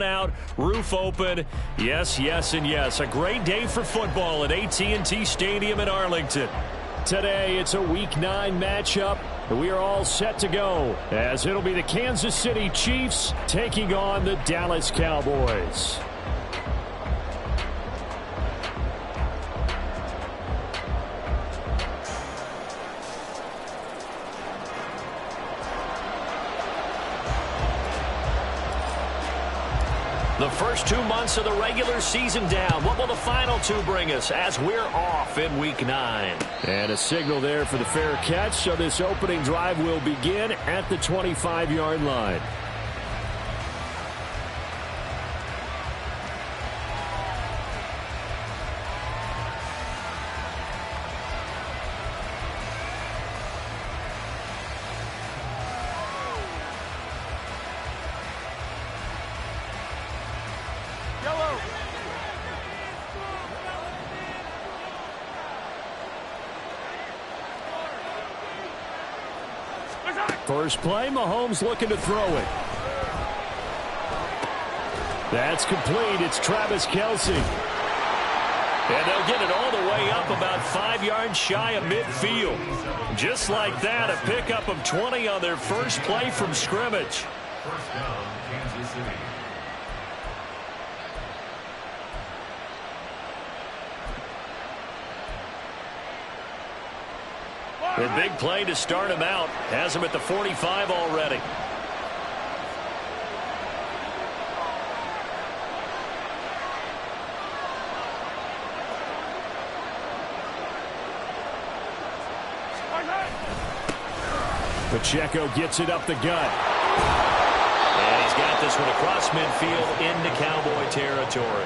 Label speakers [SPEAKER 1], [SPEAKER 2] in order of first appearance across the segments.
[SPEAKER 1] Out, roof open, yes, yes, and yes. A great day for football at AT&T Stadium in Arlington. Today, it's a Week 9 matchup. We are all set to go, as it'll be the Kansas City Chiefs taking on the Dallas Cowboys. The first 2 months of the regular season down. What will the final 2 bring us as we're off in Week 9? And a signal there for the fair catch, so this opening drive will begin at the 25-yard line. First play, Mahomes looking to throw it. That's complete. It's Travis Kelce. And they'll get it all the way up about 5 yards shy of midfield. Just like that, a pickup of 20 on their first play from scrimmage.
[SPEAKER 2] First down, Kansas City.
[SPEAKER 1] The big play to start him out has him at the 45 already. Pacheco gets it up the gut. And he's got this one across midfield into Cowboy territory.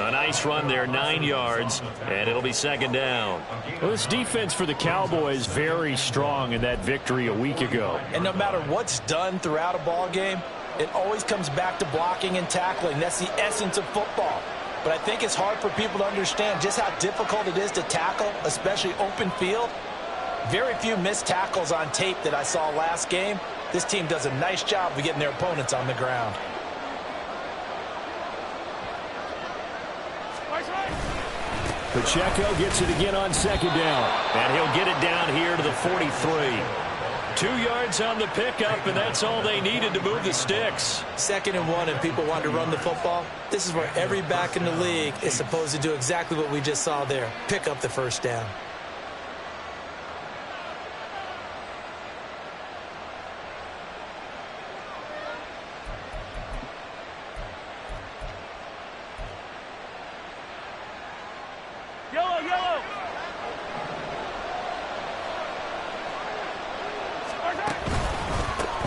[SPEAKER 1] A nice run there, 9 yards, and it'll be second down. Well, this defense for the Cowboys very strong in that victory a week ago.
[SPEAKER 3] And no matter what's done throughout a ball game, it always comes back to blocking and tackling. That's the essence of football. But I think it's hard for people to understand just how difficult it is to tackle, especially open field. Very few missed tackles on tape that I saw last game. This team does a nice job of getting their opponents on the ground.
[SPEAKER 1] Pacheco gets it again on second down. And he'll get it down here to the 43. 2 yards on the pickup, and that's all they needed to move the sticks.
[SPEAKER 3] 2nd and 1, and people want to run the football. This is where every back in the league is supposed to do exactly what we just saw there. Pick up the first down.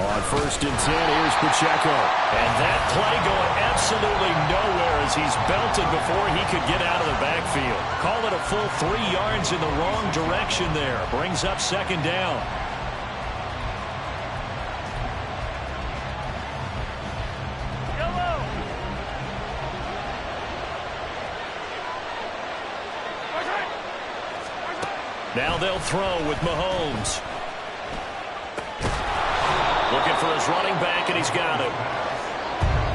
[SPEAKER 1] On 1st and 10, here's Pacheco. And that play going absolutely nowhere as he's belted before he could get out of the backfield. Call it a full 3 yards in the wrong direction there. Brings up second down. Now they'll throw with Mahomes. Looking for his running back, and he's got him.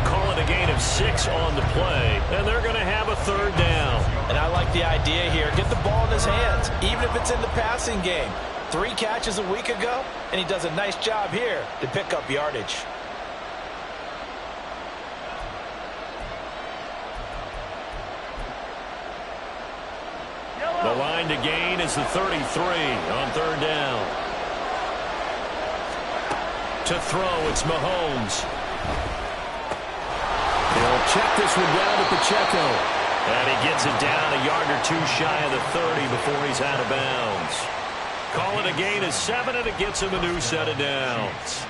[SPEAKER 1] Call it a gain of 6 on the play, and they're going to have a 3rd down.
[SPEAKER 3] And I like the idea here. Get the ball in his hands, even if it's in the passing game. 3 catches a week ago, and he does a nice job here to pick up yardage.
[SPEAKER 1] The line to gain is the 33 on 3rd down. To throw, it's Mahomes. He'll check this one down to Pacheco. And he gets it down a yard or 2 shy of the 30 before he's out of bounds. Call it a gain of 7, and it gets him a new set of downs.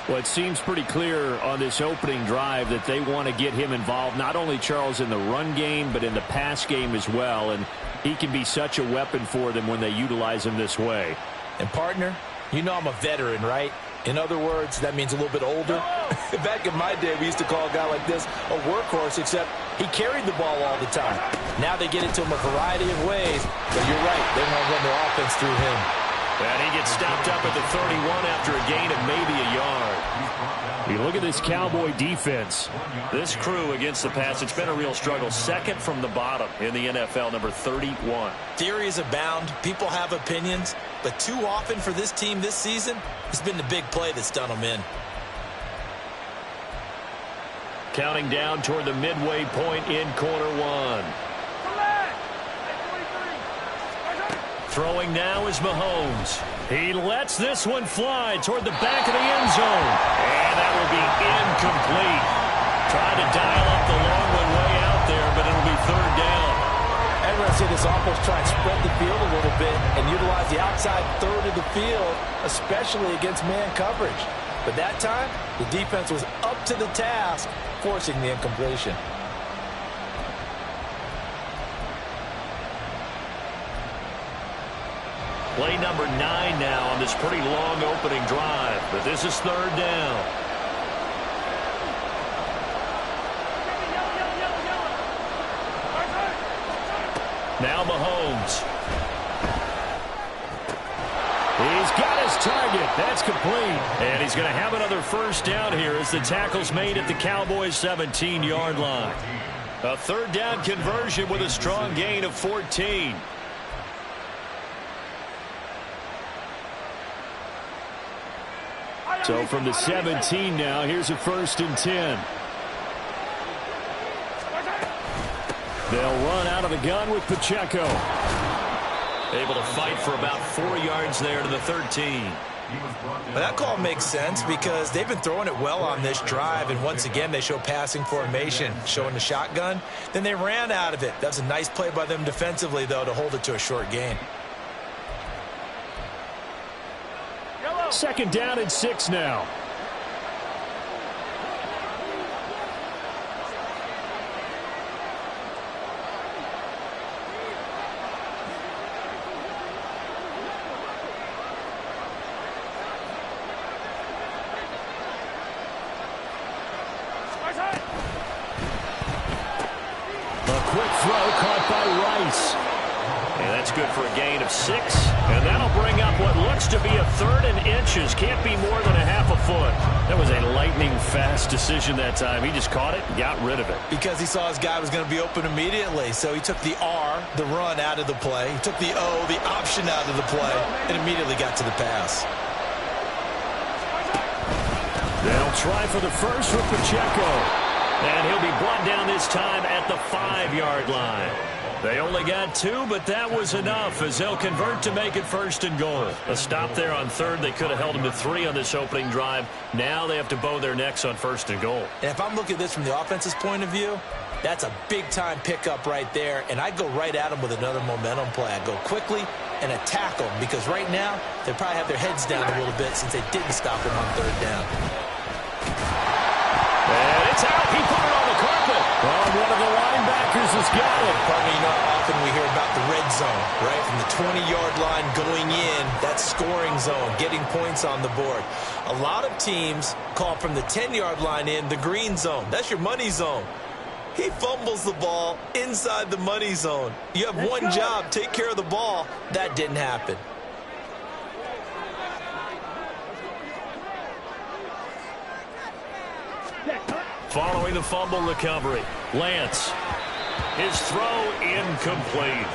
[SPEAKER 1] Well, it seems pretty clear on this opening drive that they want to get him involved, not only, Charles, in the run game, but in the pass game as well. And he can be such a weapon for them when they utilize him this way.
[SPEAKER 3] And, partner, you know I'm a veteran, right? In other words, that means a little bit older. Back in my day, we used to call a guy like this a workhorse, except he carried the ball all the time. Now they get it to him a variety of ways, but you're right, they want to run their offense through him.
[SPEAKER 1] And he gets stopped up at the 31 after a gain of maybe a yard. You look at this Cowboy defense. This crew against the pass, it's been a real struggle. Second from the bottom in the NFL, number 31.
[SPEAKER 3] Theories abound. People have opinions. But too often for this team this season, it's been the big play that's done them in.
[SPEAKER 1] Counting down toward the midway point in quarter one. Throwing now is Mahomes. He lets this one fly toward the back of the end zone. And that will be incomplete. Trying to dial up the long one way out there, but it'll be third down.
[SPEAKER 3] Everyone see this offense try and spread the field a little bit and utilize the outside third of the field, especially against man coverage. But that time, the defense was up to the task, forcing the incompletion.
[SPEAKER 1] Play number 9 now on this pretty long opening drive, but this is third down. Now Mahomes. He's got his target. That's complete. And he's going to have another first down here as the tackle's made at the Cowboys' 17-yard line. A third down conversion with a strong gain of 14. So from the 17 now, here's a 1st and 10. They'll run out of the gun with Pacheco. Able to fight for about 4 yards there to the 13.
[SPEAKER 3] Well, that call makes sense because they've been throwing it well on this drive, and once again they show passing formation, showing the shotgun. Then they ran out of it. That's a nice play by them defensively, though, to hold it to a short gain.
[SPEAKER 1] Second down and 6 now. A quick throw caught by Rice. And that's good for a gain of 6. And that'll bring up what looks to be a 3rd and inches. Can't be more than a half a foot. That was a lightning-fast decision that time. He just caught it and got rid of it.
[SPEAKER 3] Because he saw his guy was going to be open immediately. So he took the R, the run, out of the play. He took the O, the option, out of the play, and immediately got to the pass.
[SPEAKER 1] They'll try for the first with Pacheco. And he'll be brought down this time at the 5-yard line. They only got 2, but that was enough as they'll convert to make it 1st and goal. A stop there on 3rd. They could have held him to 3 on this opening drive. Now they have to bow their necks on 1st and goal.
[SPEAKER 3] And if I'm looking at this from the offense's point of view, that's a big-time pickup right there, and I go right at them with another momentum play. I go quickly and attack them because right now they probably have their heads down a little bit since they didn't stop him on 3rd down.
[SPEAKER 1] And it's out. He put it on the carpet. Oh, one of the linebackers has got it.
[SPEAKER 3] Probably, you know, often we hear about the red zone, right? From the 20-yard line going in, that's scoring zone, getting points on the board. A lot of teams call from the 10-yard line in the green zone. That's your money zone. He fumbles the ball inside the money zone. You have one job, take care of the ball. That didn't happen.
[SPEAKER 1] Following the fumble recovery, Lance. His throw incomplete.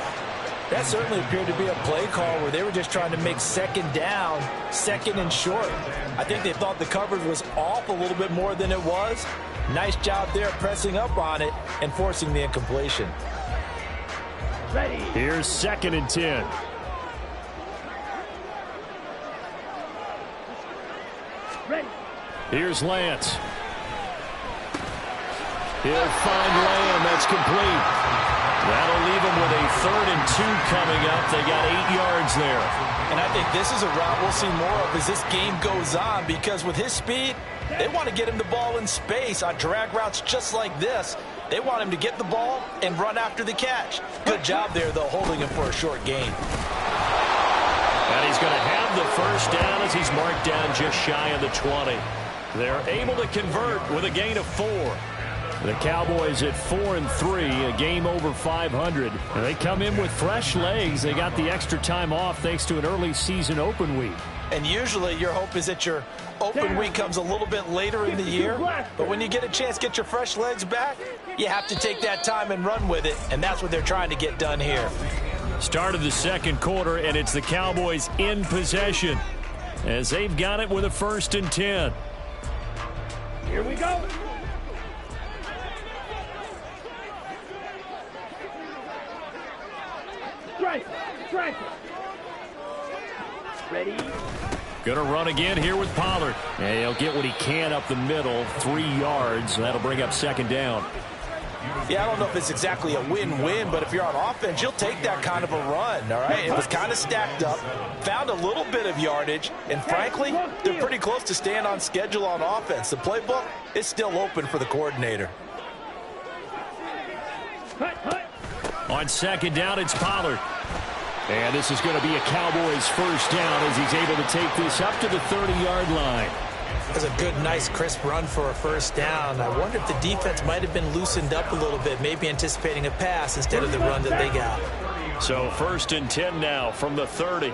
[SPEAKER 3] That certainly appeared to be a play call where they were just trying to make 2nd down, 2nd and short. I think they thought the coverage was off a little bit more than it was. Nice job there pressing up on it and forcing the incompletion.
[SPEAKER 1] Here's 2nd and 10. Here's Lance. He'll find Lamb. That's complete. That'll leave him with a 3rd and 2 coming up. They got 8 yards there.
[SPEAKER 3] And I think this is a route we'll see more of as this game goes on because with his speed, they want to get him the ball in space on drag routes just like this. They want him to get the ball and run after the catch. Good job there, though, holding him for a short gain.
[SPEAKER 1] And he's going to have the first down as he's marked down just shy of the 20. They're able to convert with a gain of 4. The Cowboys at 4-3, a game over 500. And they come in with fresh legs. They got the extra time off thanks to an early season open week.
[SPEAKER 3] And usually your hope is that your open week comes a little bit later in the year. But when you get a chance to get your fresh legs back, you have to take that time and run with it. And that's what they're trying to get done here.
[SPEAKER 1] Start of the second quarter, and it's the Cowboys in possession as they've got it with a 1st and 10.
[SPEAKER 4] Here we go. Strike. Ready?
[SPEAKER 1] Gonna run again here with Pollard. And he'll get what he can up the middle, 3 yards. That'll bring up 2nd down.
[SPEAKER 3] Yeah, I don't know if it's exactly a win-win, but if you're on offense, you'll take that kind of a run, all right? It was kind of stacked up, found a little bit of yardage, and frankly, they're pretty close to staying on schedule on offense. The playbook is still open for the coordinator.
[SPEAKER 1] On 2nd down, it's Pollard. And this is going to be a Cowboys 1st down as he's able to take this up to the 30-yard line.
[SPEAKER 3] That's a good, nice, crisp run for a 1st down. I wonder if the defense might have been loosened up a little bit, maybe anticipating a pass instead of the run that they got.
[SPEAKER 1] So 1st and 10 now from the 30.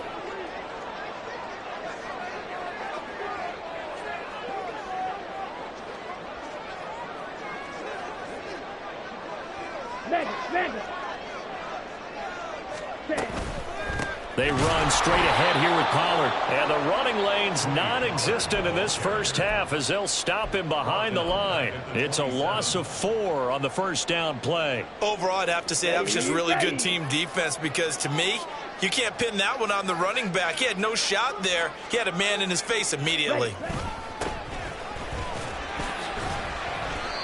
[SPEAKER 1] They run straight ahead here with Pollard. And the running lane's non-existent in this first half as they'll stop him behind the line. It's a loss of 4 on the 1st down play.
[SPEAKER 3] Overall, I'd have to say that was just really good team defense because, to me, you can't pin that one on the running back. He had no shot there. He had a man in his face immediately.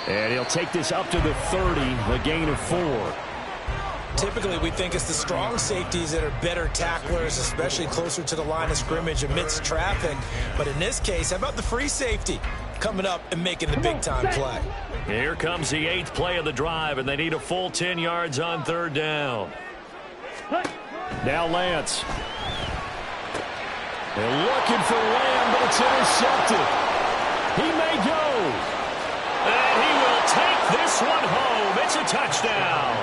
[SPEAKER 1] And he'll take this up to the 30, a gain of 4.
[SPEAKER 3] Typically, we think it's the strong safeties that are better tacklers, especially closer to the line of scrimmage amidst traffic. But in this case, how about the free safety coming up and making the big-time play?
[SPEAKER 1] Here comes the 8th play of the drive, and they need a full 10 yards on 3rd down. Now Lance. They're looking for Lamb, but it's intercepted. He may go. And he will take this one home. It's a touchdown.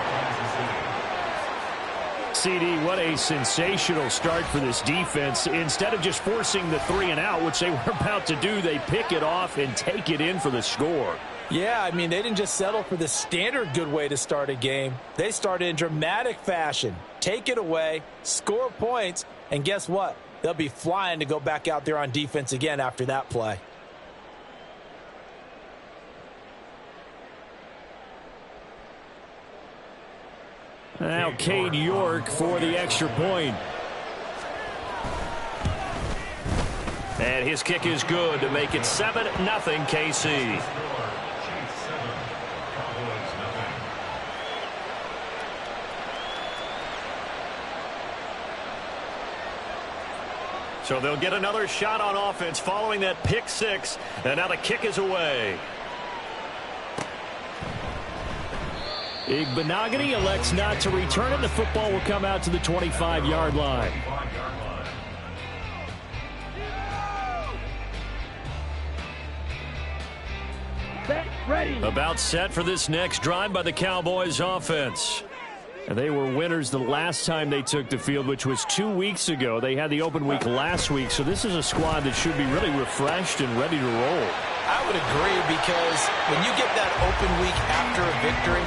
[SPEAKER 1] CD, what a sensational start for this defense. Instead of just forcing the 3 and out, which they were about to do, they pick it off and take it in for the score.
[SPEAKER 3] Yeah, I mean, they didn't just settle for the standard good way to start a game. They started in dramatic fashion. Take it away, score points, and guess what? They'll be flying to go back out there on defense again after that play.
[SPEAKER 1] Now Cade York for the extra point. And his kick is good to make it 7-0 KC. So they'll get another shot on offense following that pick 6. And now the kick is away. Igbenogany elects not to return it. The football will come out to the 25-yard line. About set for this next drive by the Cowboys offense. And they were winners the last time they took the field, which was 2 weeks ago. They had the open week last week, so this is a squad that should be really refreshed and ready to roll.
[SPEAKER 3] I would agree, because when you get that open week after a victory,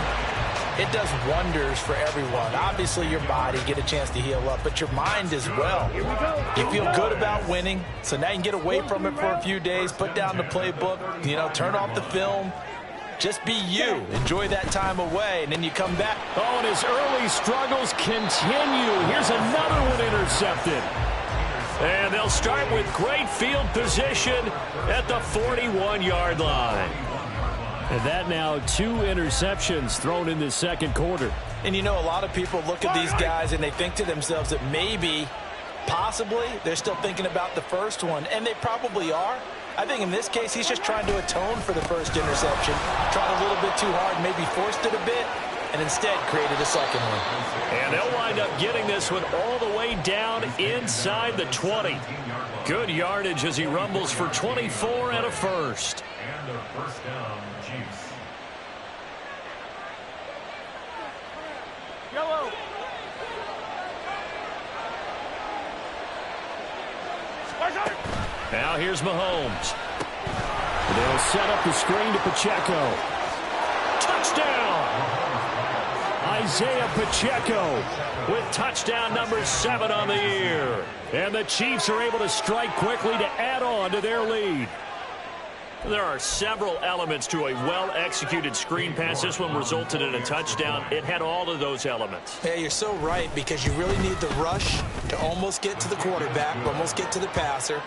[SPEAKER 3] it does wonders for everyone. Obviously, your body, get a chance to heal up, but your mind as well. You feel good about winning, so now you can get away from it for a few days, put down the playbook, turn off the film. Just be you. Enjoy that time away, and then you come back.
[SPEAKER 1] Oh, and his early struggles continue. Here's another one intercepted. And they'll start with great field position at the 41-yard line. And that now 2 interceptions thrown in the second quarter.
[SPEAKER 3] And a lot of people look at these guys and they think to themselves that maybe, possibly, they're still thinking about the first one, and they probably are. I think in this case, he's just trying to atone for the first interception. Tried a little bit too hard, maybe forced it a bit, and instead created a second one.
[SPEAKER 1] And they'll wind up getting this one all the way down inside the 20. Good yardage as he rumbles for 24 and a first.
[SPEAKER 2] And a 1st down, Chiefs.
[SPEAKER 4] Yellow. Watch out.
[SPEAKER 1] Now here's Mahomes. They'll set up the screen to Pacheco. Touchdown! Isaiah Pacheco with touchdown number 7 on the year. And the Chiefs are able to strike quickly to add on to their lead. There are several elements to a well-executed screen pass. This one resulted in a touchdown. It had all of those elements.
[SPEAKER 3] Yeah, you're so right, because you really need the rush to almost get to the quarterback, almost get to the passer.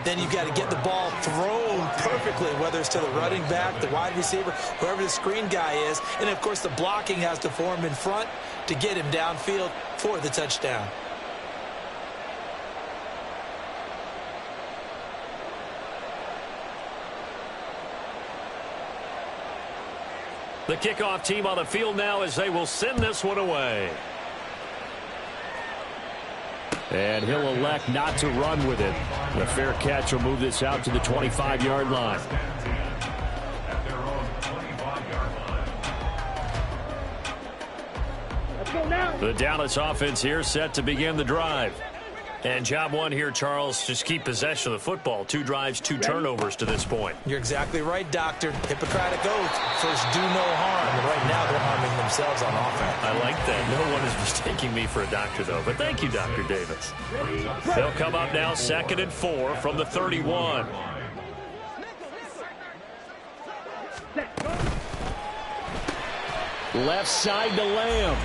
[SPEAKER 3] Then you've got to get the ball thrown perfectly, whether it's to the running back, the wide receiver, whoever the screen guy is. And, of course, the blocking has to form in front to get him downfield for the touchdown.
[SPEAKER 1] The kickoff team on the field now as they will send this one away. And he'll elect not to run with it. The fair catch will move this out to the 25-yard line.
[SPEAKER 4] Let's go now.
[SPEAKER 1] The Dallas offense here set to begin the drive. And job one here, Charles, just keep possession of the football. 2 drives, 2 turnovers to this point.
[SPEAKER 3] You're exactly right, Doctor. Hippocratic oath. First, do no harm. And right now, they're harming themselves on offense.
[SPEAKER 1] I like that. No one is mistaking me for a doctor, though. But thank you, Dr. Davis. They'll come up now 2nd and 4 from the 31. Left side to Lamb.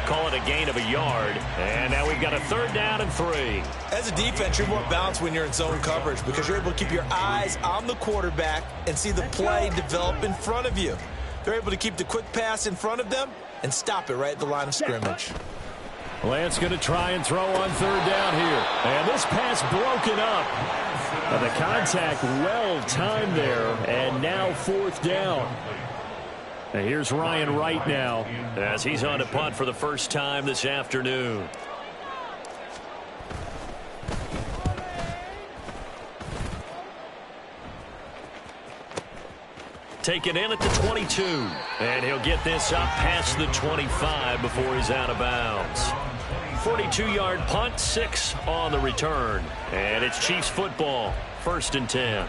[SPEAKER 1] Call it a gain of a yard. And now we've got a 3rd down and 3.
[SPEAKER 3] As a defense, you're more balanced when you're in zone coverage because you're able to keep your eyes on the quarterback and see the play develop in front of you. They're able to keep the quick pass in front of them and stop it right at the line of scrimmage.
[SPEAKER 1] Lance going to try and throw on 3rd down here. And this pass broken up. And the contact well timed there. And now 4th down. And here's Ryan Wright now as he's on to punt for the first time this afternoon. Taken in at the 22. And he'll get this up past the 25 before he's out of bounds. 42-yard punt, 6 on the return. And it's Chiefs football, 1st and 10.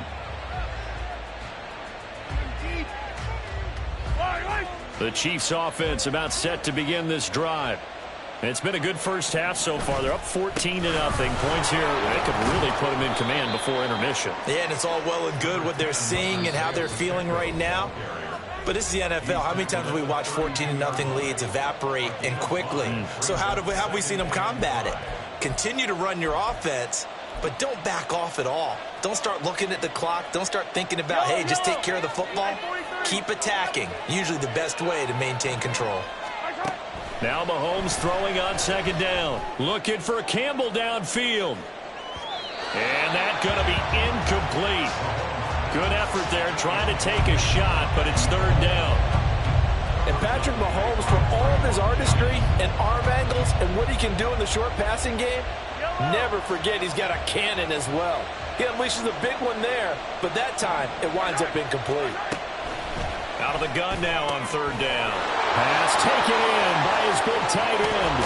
[SPEAKER 1] The Chiefs offense about set to begin this drive. It's been a good first half so far. They're up 14-0. Points here. They could really put them in command before intermission.
[SPEAKER 3] Yeah, and it's all well and good what they're seeing and how they're feeling right now. But this is the NFL. How many times have we watched 14-0 leads evaporate and quickly? So how have we seen them combat it? Continue to run your offense, but don't back off at all. Don't start looking at the clock. Don't start thinking about, hey, just take care of the football. Keep attacking. Usually the best way to maintain control.
[SPEAKER 1] Now Mahomes throwing on 2nd down. Looking for Campbell downfield. And that's going to be incomplete. Good effort there trying to take a shot, but it's 3rd down.
[SPEAKER 5] And Patrick Mahomes, for all of his artistry and arm angles and what he can do in the short passing game, never forget he's got a cannon as well. He unleashes a big one there, but that time it winds up incomplete.
[SPEAKER 1] Out of the gun now on 3rd down. Pass taken in by his big tight end.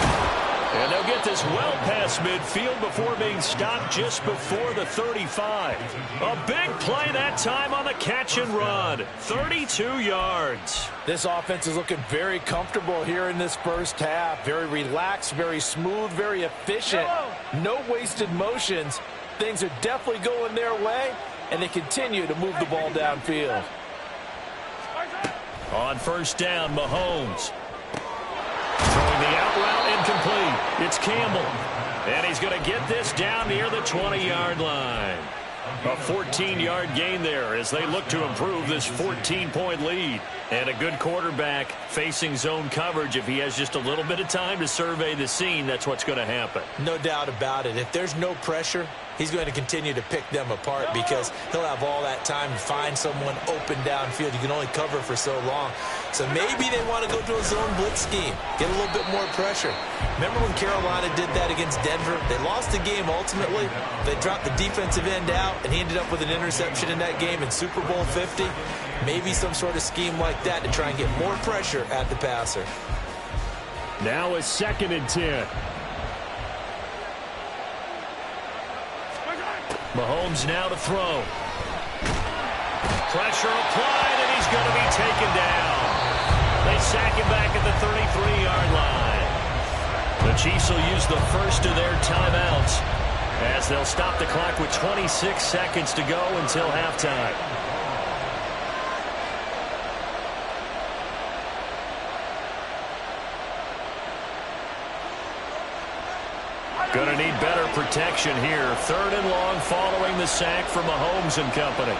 [SPEAKER 1] And they'll get this well past midfield before being stopped just before the 35. A big play that time on the catch and run. 32 yards.
[SPEAKER 5] This offense is looking very comfortable here in this first half. Very relaxed, very smooth, very efficient. No wasted motions. Things are definitely going their way, and they continue to move the ball downfield.
[SPEAKER 1] On 1st down, Mahomes. Throwing the out route incomplete. It's Campbell. And he's going to get this down near the 20-yard line. A 14-yard gain there as they look to improve this 14-point lead. And a good quarterback facing zone coverage. If he has just a little bit of time to survey the scene, that's what's going to happen.
[SPEAKER 3] No doubt about it. If there's no pressure, he's going to continue to pick them apart because he'll have all that time to find someone open downfield. You can only cover for so long. So maybe they want to go to a zone blitz scheme, get a little bit more pressure. Remember when Carolina did that against Denver? They lost the game ultimately. They dropped the defensive end out, and he ended up with an interception in that game in Super Bowl 50. Maybe some sort of scheme like that to try and get more pressure at the passer.
[SPEAKER 1] Now a 2nd and 10. Mahomes now to throw. Pressure applied, and he's going to be taken down. They sack him back at the 33-yard line. The Chiefs will use the first of their timeouts as they'll stop the clock with 26 seconds to go until halftime. Going to need better protection here. 3rd and long following the sack from Mahomes and company.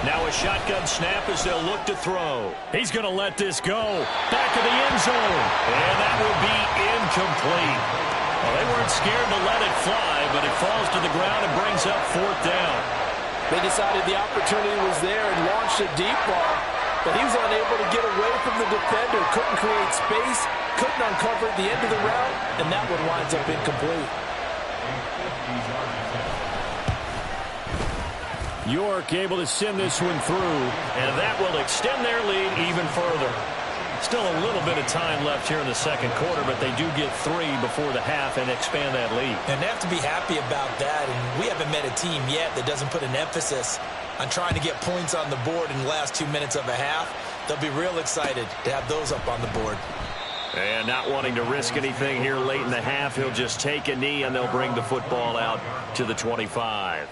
[SPEAKER 1] Now a shotgun snap as they'll look to throw. He's going to let this go. Back of the end zone. And that will be incomplete. Well, they weren't scared to let it fly, but it falls to the ground and brings up 4th down.
[SPEAKER 5] They decided the opportunity was there and launched a deep ball, but he was unable to get away from the defender. Couldn't create space, couldn't uncover at the end of the route, and that one winds up incomplete.
[SPEAKER 1] York able to send this one through, and that will extend their lead even further. Still a little bit of time left here in the second quarter, but they do get 3 before the half and expand that lead.
[SPEAKER 3] And they have to be happy about that, and we haven't met a team yet that doesn't put an emphasis on trying to get points on the board in the last 2 minutes of a half. They'll be real excited to have those up on the board.
[SPEAKER 1] And not wanting to risk anything here late in the half, he'll just take a knee, and they'll bring the football out to the 25.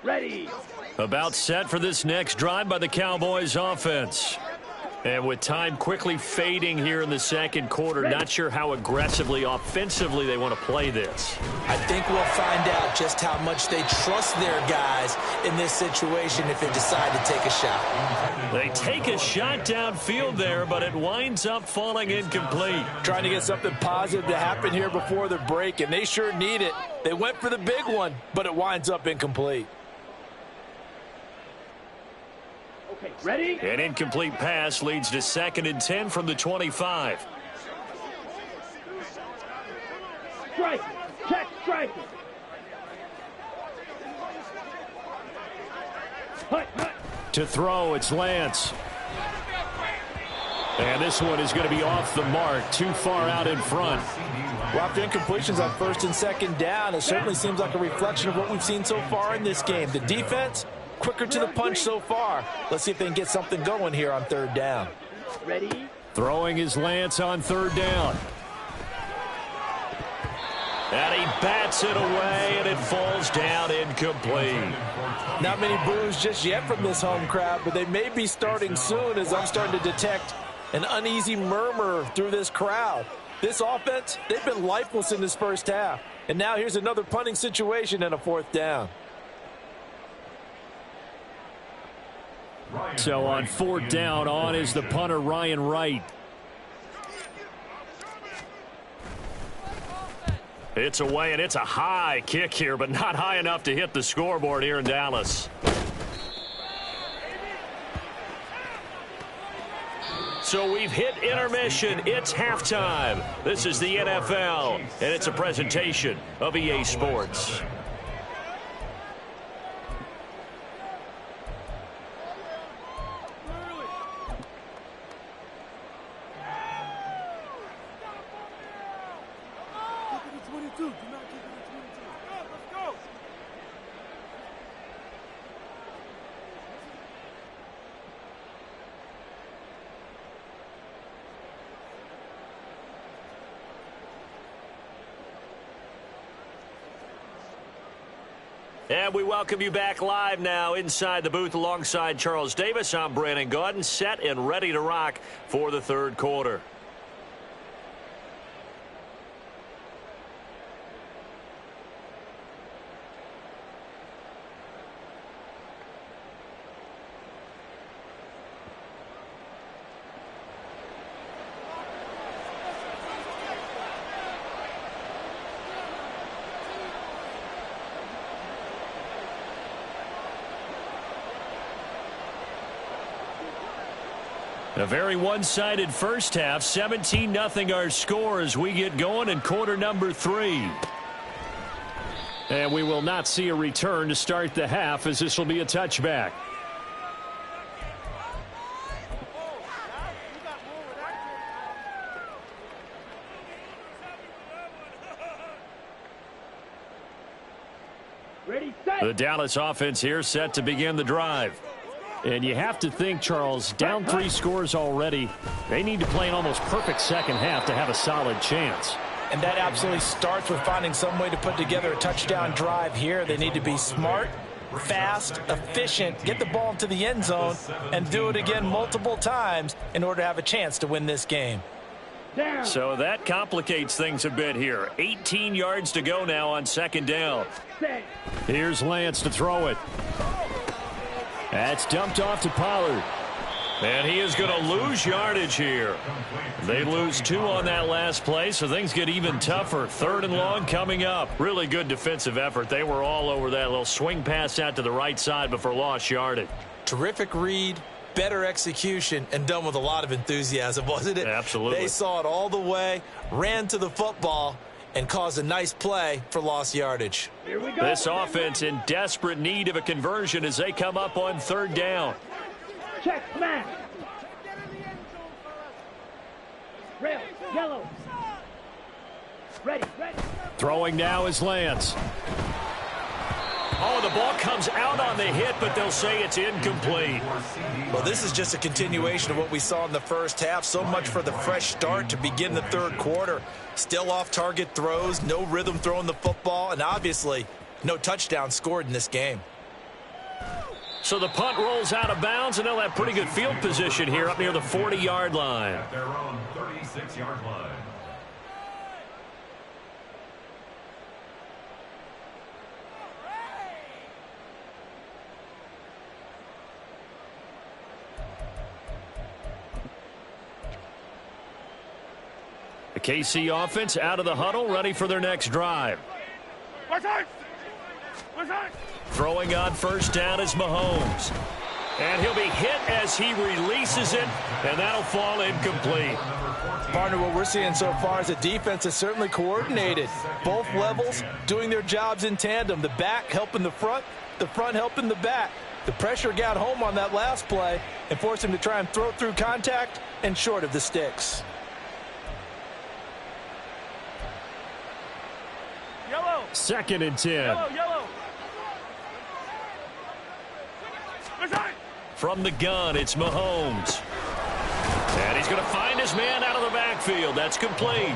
[SPEAKER 4] Ready.
[SPEAKER 1] About set for this next drive by the Cowboys offense. And with time quickly fading here in the second quarter, not sure how aggressively, offensively they want to play this.
[SPEAKER 3] I think we'll find out just how much they trust their guys in this situation if they decide to take a shot.
[SPEAKER 1] They take a shot downfield there, but it winds up falling incomplete.
[SPEAKER 5] Trying to get something positive to happen here before the break, and they sure need it. They went for the big one, but it winds up incomplete.
[SPEAKER 4] Okay, ready?
[SPEAKER 1] An incomplete pass leads to 2nd and 10 from the 25.
[SPEAKER 4] Strike. Check, strike. Hut, hut.
[SPEAKER 1] To throw, it's Lance. And this one is going to be off the mark, too far out in front.
[SPEAKER 5] Well, after incompletions on 1st and 2nd down, it certainly seems like a reflection of what we've seen so far in this game. The defense, quicker to the punch so far. Let's see if they can get something going here on 3rd down.
[SPEAKER 4] Ready?
[SPEAKER 1] Throwing is Lance on 3rd down. And he bats it away, and it falls down incomplete.
[SPEAKER 5] Not many boos just yet from this home crowd, but they may be starting soon as I'm starting to detect an uneasy murmur through this crowd. This offense, they've been lifeless in this first half. And now here's another punting situation and a 4th down.
[SPEAKER 1] So on 4th down, on is the punter, Ryan Wright. It's away, and it's a high kick here, but not high enough to hit the scoreboard here in Dallas. So we've hit intermission. It's halftime. This is the NFL, and it's a presentation of EA Sports. And we welcome you back live now inside the booth alongside Charles Davis. I'm Brandon Gaudin, set and ready to rock for the 3rd quarter. A very one-sided first half, 17-0 our score as we get going in quarter number 3. And we will not see a return to start the half, as this will be a touchback.
[SPEAKER 4] Ready, set.
[SPEAKER 1] The Dallas offense here set to begin the drive. And you have to think, Charles, down 3 scores already. They need to play an almost perfect second half to have a solid chance.
[SPEAKER 3] And that absolutely starts with finding some way to put together a touchdown drive here. They need to be smart, fast, efficient, get the ball into the end zone, and do it again multiple times in order to have a chance to win this game.
[SPEAKER 4] Down.
[SPEAKER 1] So that complicates things a bit here. 18 yards to go now on second down.
[SPEAKER 4] Set.
[SPEAKER 1] Here's Lance to throw it. That's dumped off to Pollard. And he is going to lose yardage here. They lose 2 on that last play, so things get even tougher. 3rd and long coming up. Really good defensive effort. They were all over that little swing pass out to the right side before lost yardage.
[SPEAKER 3] Terrific read, better execution, and done with a lot of enthusiasm, wasn't it?
[SPEAKER 1] Absolutely.
[SPEAKER 3] They saw it all the way, ran to the football, and caused a nice play for lost yardage.
[SPEAKER 4] Here we go.
[SPEAKER 1] This offense in desperate need of a conversion as they come up on 3rd down.
[SPEAKER 4] Check, smash. Rail, yellow. Ready, ready.
[SPEAKER 1] Throwing now is Lance. Oh, the ball comes out on the hit, but they'll say it's incomplete.
[SPEAKER 3] Well, this is just a continuation of what we saw in the first half. So much for the fresh start to begin the 3rd quarter. Still off-target throws, no rhythm throwing the football, and obviously no touchdown scored in this game.
[SPEAKER 1] So the punt rolls out of bounds, and they'll have pretty good field position here up near the 40-yard line.
[SPEAKER 2] At their own 36-yard line.
[SPEAKER 1] The KC offense out of the huddle, ready for their next drive. Throwing on 1st down is Mahomes. And he'll be hit as he releases it, and that'll fall incomplete.
[SPEAKER 3] Partner, what we're seeing so far is the defense is certainly coordinated. Both levels doing their jobs in tandem. The back helping the front helping the back. The pressure got home on that last play and forced him to try and throw through contact and short of the sticks.
[SPEAKER 4] Yellow.
[SPEAKER 1] 2nd and 10.
[SPEAKER 4] Yellow.
[SPEAKER 1] From the gun, it's Mahomes. And he's going to find his man out of the backfield. That's complete.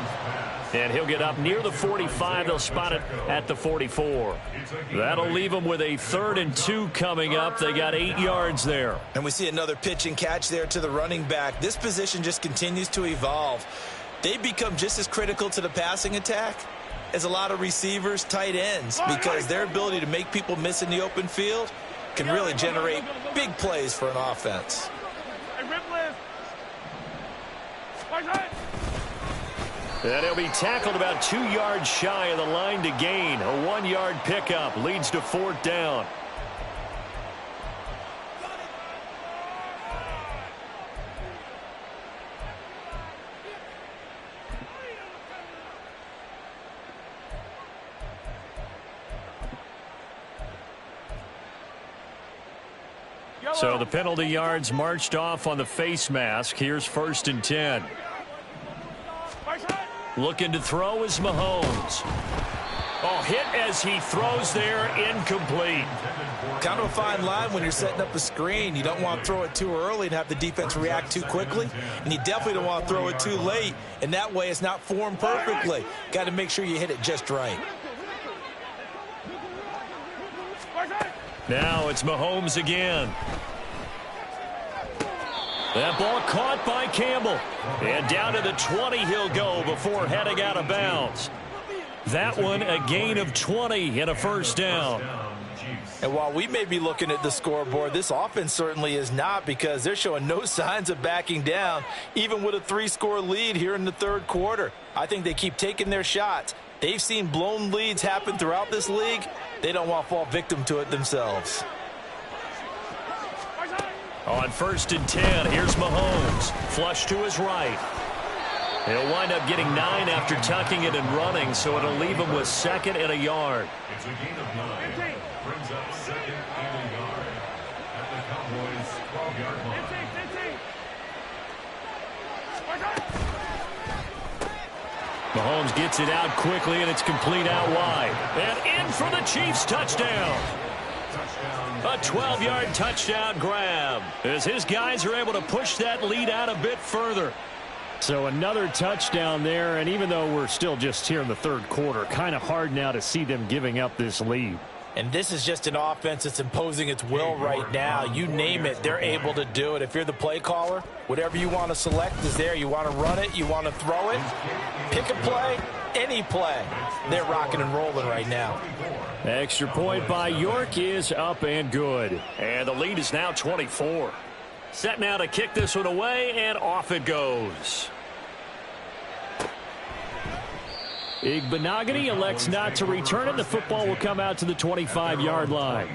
[SPEAKER 1] And he'll get up near the 45. They'll spot it at the 44. That'll leave them with a 3rd and 2 coming up. They got 8 yards there.
[SPEAKER 3] And we see another pitch and catch there to the running back. This position just continues to evolve. They become just as critical to the passing attack as a lot of receivers, tight ends, because their ability to make people miss in the open field can really generate big plays for an offense.
[SPEAKER 1] And he'll be tackled about 2 yards shy of the line to gain. A 1-yard pickup leads to 4th down. So the penalty yards marched off on the face mask. Here's 1st and 10. Looking to throw is Mahomes. Oh, hit as he throws there, incomplete.
[SPEAKER 3] Kind of a fine line when you're setting up a screen. You don't want to throw it too early and have the defense react too quickly. And you definitely don't want to throw it too late. And that way it's not formed perfectly. Got to make sure you hit it just right.
[SPEAKER 1] Now it's Mahomes again. That ball caught by Campbell. And down to the 20 he'll go before heading out of bounds. That one a gain of 20 and a 1st down.
[SPEAKER 3] And while we may be looking at the scoreboard, this offense certainly is not, because they're showing no signs of backing down, even with a 3-score lead here in the 3rd quarter. I think they keep taking their shots. They've seen blown leads happen throughout this league. They don't want to fall victim to it themselves.
[SPEAKER 1] On 1st and 10, here's Mahomes. Flush to his right. He'll wind up getting 9 after tucking it and running, so it'll leave him with 2nd and a yard.
[SPEAKER 2] It's a gain of 9. Brings up 2nd and a yard at the Cowboys' 12-yard line.
[SPEAKER 1] Mahomes gets it out quickly, and it's complete out wide. And in for the Chiefs touchdown. A 12-yard touchdown grab as his guys are able to push that lead out a bit further.
[SPEAKER 6] So another touchdown there, and even though we're still just here in the third quarter, kind of hard now to see them giving up this lead.
[SPEAKER 3] And this is just an offense that's imposing its will right now. You name it, they're able to do it. If you're the play caller, whatever you want to select is there. You want to run it, you want to throw it, pick a play, any play. They're rocking and rolling right now.
[SPEAKER 6] Extra point by York is up and good.
[SPEAKER 1] And the lead is now 24. Set now to kick this one away, and off it goes.
[SPEAKER 6] Igbenogany elects not to return it. The football will come out to the 25-yard line.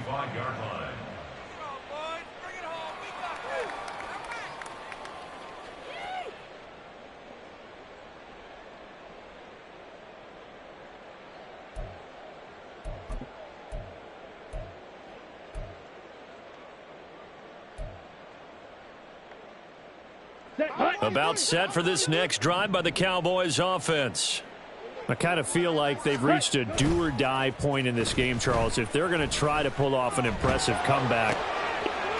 [SPEAKER 1] About set for this next drive by the Cowboys offense.
[SPEAKER 6] I kind of feel like they've reached a do-or-die point in this game, Charles, if they're going to try to pull off an impressive comeback.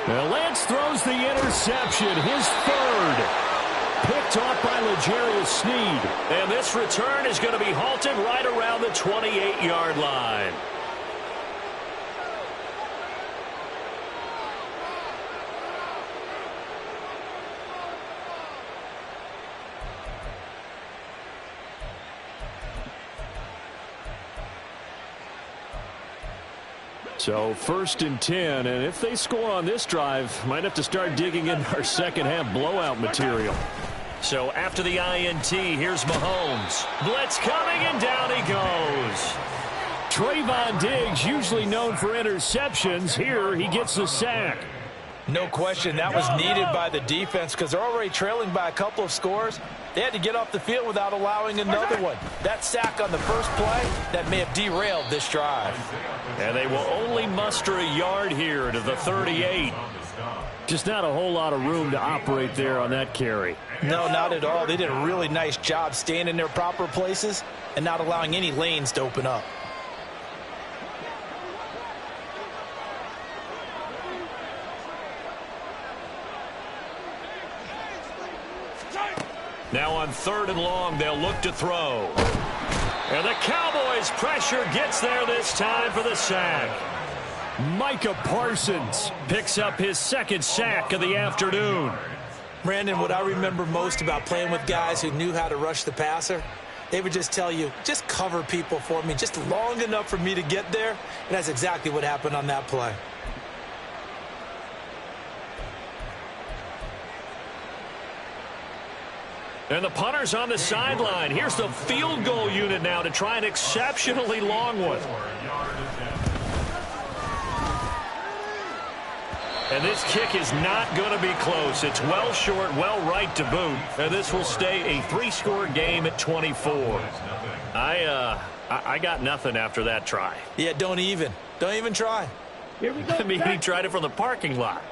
[SPEAKER 6] Well, Lance throws the interception, his 3rd. Picked off by L'Jarius Sneed.
[SPEAKER 1] And this return is going to be halted right around the 28-yard line.
[SPEAKER 6] So 1st and 10, and if they score on this drive, might have to start digging in our second-half blowout material.
[SPEAKER 1] So after the INT, here's Mahomes. Blitz coming, and down he goes.
[SPEAKER 6] Trayvon Diggs, usually known for interceptions, here he gets the sack.
[SPEAKER 3] No question, that was needed by the defense because they're already trailing by a couple of scores. They had to get off the field without allowing another one. That sack on the first play, that may have derailed this drive.
[SPEAKER 1] And they will only muster a yard here to the 38.
[SPEAKER 6] Just not a whole lot of room to operate there on that carry.
[SPEAKER 3] No, not at all. They did a really nice job staying in their proper places and not allowing any lanes to open up.
[SPEAKER 1] Now on 3rd and long, they'll look to throw. And the Cowboys' pressure gets there this time for the sack.
[SPEAKER 6] Micah Parsons picks up his 2nd sack of the afternoon.
[SPEAKER 3] Brandon, what I remember most about playing with guys who knew how to rush the passer, they would just tell you, just cover people for me, just long enough for me to get there. And that's exactly what happened on that play.
[SPEAKER 1] And the punter's on the sideline. Here's the field goal unit now to try an exceptionally long one. And this kick is not going to be close. It's well short, well right to boot. And this will stay a 3-score game at 24. I got nothing after that try.
[SPEAKER 3] Yeah, don't even try.
[SPEAKER 4] Here we go.
[SPEAKER 1] I mean, he tried it from the parking lot.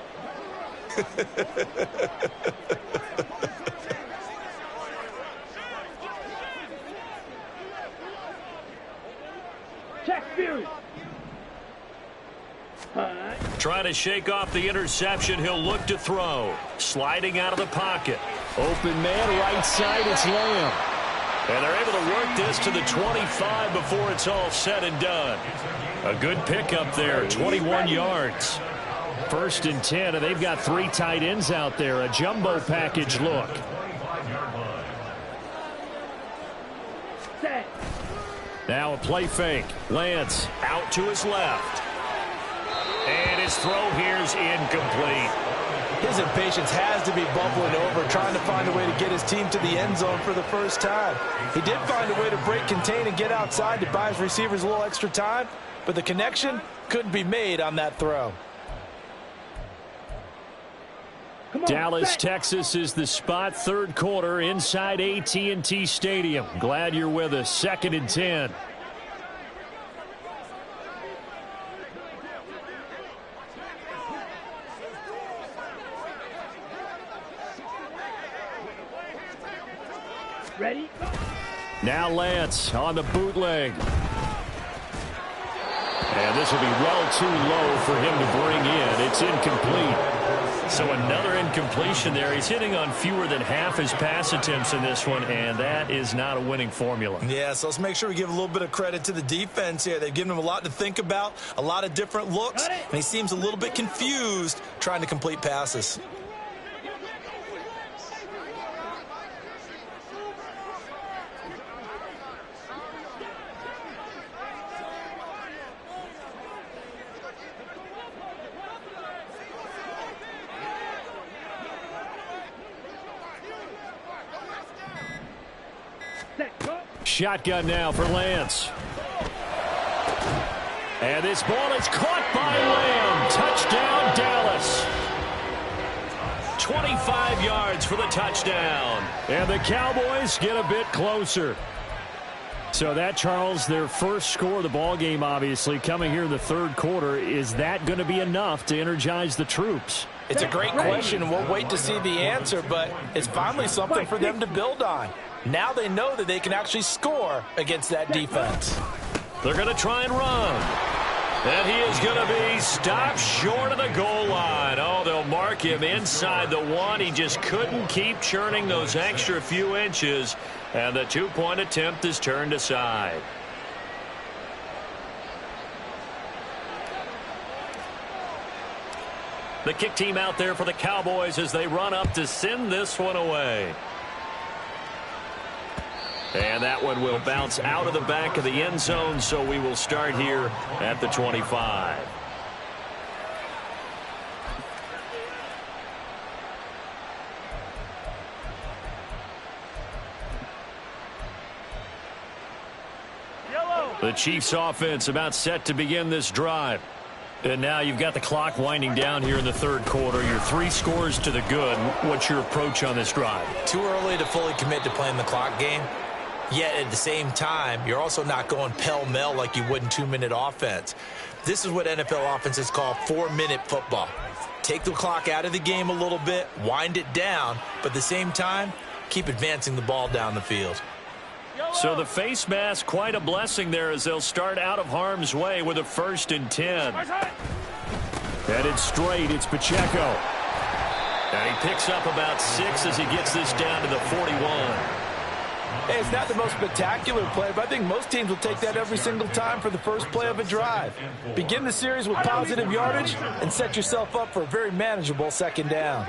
[SPEAKER 4] Check Fury.
[SPEAKER 1] Trying to shake off the interception. He'll look to throw. Sliding out of the pocket.
[SPEAKER 6] Open man, right side, it's Lamb.
[SPEAKER 1] And they're able to work this to the 25 before it's all said and done. A good pickup there, 21 yards.
[SPEAKER 6] 1st and 10, and they've got 3 tight ends out there. A jumbo package look.
[SPEAKER 4] Set.
[SPEAKER 6] Now a play fake. Lance
[SPEAKER 1] Out to his left. And his throw here's incomplete.
[SPEAKER 3] His impatience has to be bubbling over, trying to find a way to get his team to the end zone for the first time. He did find a way to break contain and get outside to buy his receivers a little extra time, but the connection couldn't be made on that throw.
[SPEAKER 6] Dallas, Texas is the spot, third quarter inside AT&T Stadium. Glad you're with us. 2nd and 10.
[SPEAKER 4] Ready?
[SPEAKER 6] Now Lance on the bootleg. And this will be well too low for him to bring in. It's incomplete. So another incompletion there. He's hitting on fewer than half his pass attempts in this one, and that is not a winning formula.
[SPEAKER 3] Yeah, so let's make sure we give a little bit of credit to the defense here. They've given him a lot to think about, a lot of different looks, and he seems a little bit confused trying to complete passes.
[SPEAKER 6] Shotgun now for Lance. And this ball is caught by Lamb. Touchdown, Dallas. 25 yards for the touchdown. And the Cowboys get a bit closer. So that, Charles, their first score of the ball game, obviously, coming here in the third quarter. Is that going to be enough to energize the troops?
[SPEAKER 3] It's a great question, and we'll wait to see the answer, but it's finally something for them to build on. Now they know that they can actually score against that defense.
[SPEAKER 1] They're going to try and run. And he is going to be stopped short of the goal line. Oh, they'll mark him inside the 1. He just couldn't keep churning those extra few inches. And the 2-point attempt is turned aside. The kick team out there for the Cowboys as they run up to send this one away. And that one will bounce out of the back of the end zone, so we will start here at the 25. The Chiefs offense about set to begin this drive. And now you've got the clock winding down here in the third quarter. You're 3 scores to the good. What's your approach on this drive?
[SPEAKER 3] Too early to fully commit to playing the clock game. Yet at the same time, you're also not going pell-mell like you would in 2-minute offense. This is what NFL offenses call 4-minute football. Take the clock out of the game a little bit, wind it down, but at the same time, keep advancing the ball down the field.
[SPEAKER 1] So the face mask, quite a blessing there as they'll start out of harm's way with a 1st and 10. Headed straight, it's Pacheco. And he picks up about 6 as he gets this down to the 41.
[SPEAKER 5] Hey, it's not the most spectacular play, but I think most teams will take that every single time for the first play of a drive. Begin the series with positive yardage and set yourself up for a very manageable 2nd down.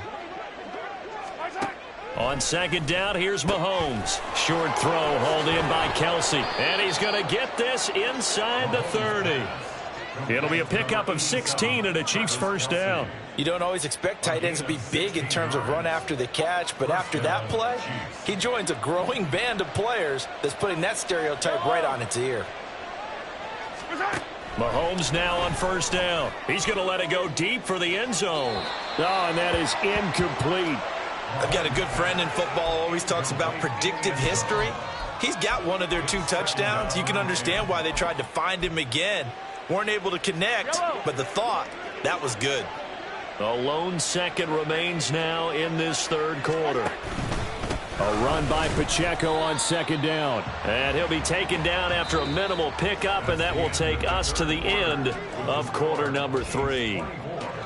[SPEAKER 1] On 2nd down, here's Mahomes. Short throw hauled in by Kelsey. And he's going to get this inside the 30. It'll be a pickup of 16 and a Chiefs 1st down.
[SPEAKER 3] You don't always expect tight ends to be big in terms of run after the catch, but after that play, he joins a growing band of players that's putting that stereotype right on its ear.
[SPEAKER 1] Mahomes now on 1st down. He's going to let it go deep for the end zone.
[SPEAKER 6] Oh, and that is incomplete.
[SPEAKER 3] I've got a good friend in football, always talks about predictive history. He's got one of their 2 touchdowns. You can understand why they tried to find him again. Weren't able to connect, but the thought, that was good.
[SPEAKER 1] A lone second remains now in this third quarter.
[SPEAKER 6] A run by Pacheco on 2nd down.
[SPEAKER 1] And he'll be taken down after a minimal pickup, and that will take us to the end of quarter number 3.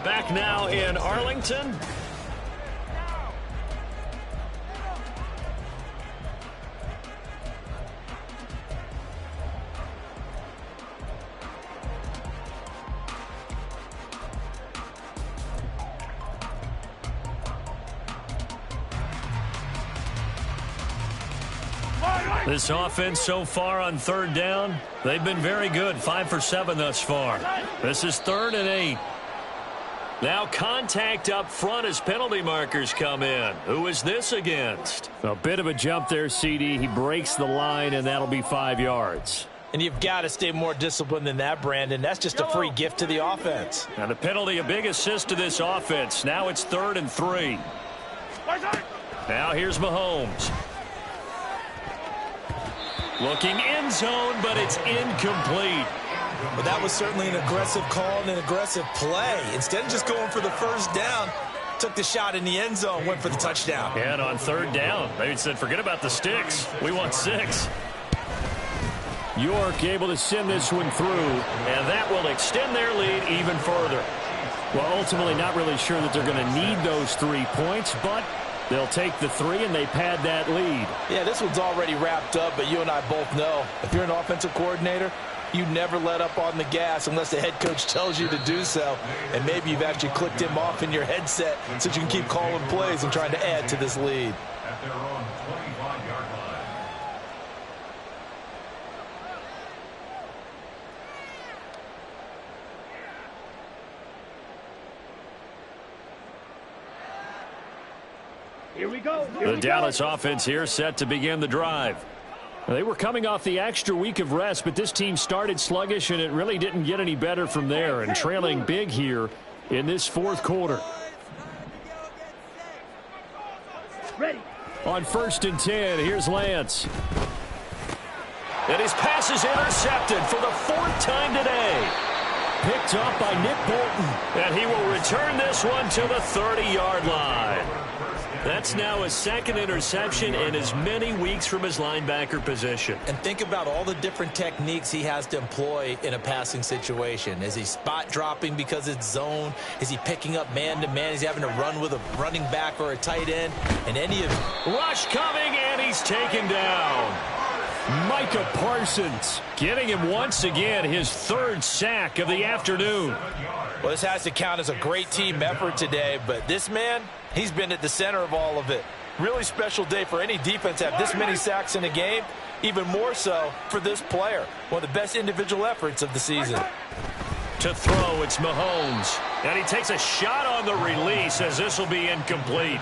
[SPEAKER 1] Back now in Arlington. This offense so far on 3rd down, they've been very good. 5 for 7 thus far. This is 3rd and 8. Now contact up front as penalty markers come in. Who is this against?
[SPEAKER 6] A bit of a jump there, CD. He breaks the line, and that'll be 5 yards.
[SPEAKER 3] And you've got to stay more disciplined than that, Brandon. That's just a free gift to the offense.
[SPEAKER 1] And the penalty, a big assist to this offense. Now it's 3rd and 3. Now here's Mahomes. Looking end zone, but it's incomplete.
[SPEAKER 3] Well, that was certainly an aggressive call and an aggressive play. Instead of just going for the first down, took the shot in the end zone, went for the touchdown.
[SPEAKER 1] And on 3rd down, they said, forget about the sticks. We want 6.
[SPEAKER 6] York able to send this one through,
[SPEAKER 1] and that will extend their lead even further.
[SPEAKER 6] Well, ultimately not really sure that they're going to need those 3 points, but they'll take the 3 and they pad that lead.
[SPEAKER 3] Yeah, this one's already wrapped up, but you and I both know if you're an offensive coordinator, you never let up on the gas unless the head coach tells you to do so. And maybe you've actually clicked him off in your headset so you can keep calling plays and trying to add to this lead.
[SPEAKER 2] At their own 25-yard line.
[SPEAKER 4] Here we go.
[SPEAKER 1] The Dallas offense here set to begin the drive.
[SPEAKER 6] They were coming off the extra week of rest, but this team started sluggish, and it really didn't get any better from there, and trailing big here in this 4th quarter.
[SPEAKER 4] Ready.
[SPEAKER 6] On 1st and 10, here's Lance.
[SPEAKER 1] And his pass is intercepted for the 4th time today.
[SPEAKER 6] Picked up by Nick Bolton.
[SPEAKER 1] And he will return this one to the 30-yard line. That's now his 2nd interception in as many weeks from his linebacker position.
[SPEAKER 3] And think about all the different techniques he has to employ in a passing situation. Is he spot dropping because it's zone? Is he picking up man-to-man? Is he having to run with a running back or a tight end? And any of
[SPEAKER 1] rush coming, and he's taken down.
[SPEAKER 6] Micah Parsons
[SPEAKER 1] getting him once again his 3rd sack of the afternoon.
[SPEAKER 3] Well, this has to count as a great team effort today, but this man, he's been at the center of all of it. Really special day for any defense to have this many sacks in a game, even more so for this player. One of the best individual efforts of the season.
[SPEAKER 1] To throw, it's Mahomes. And he takes a shot on the release as this will be incomplete.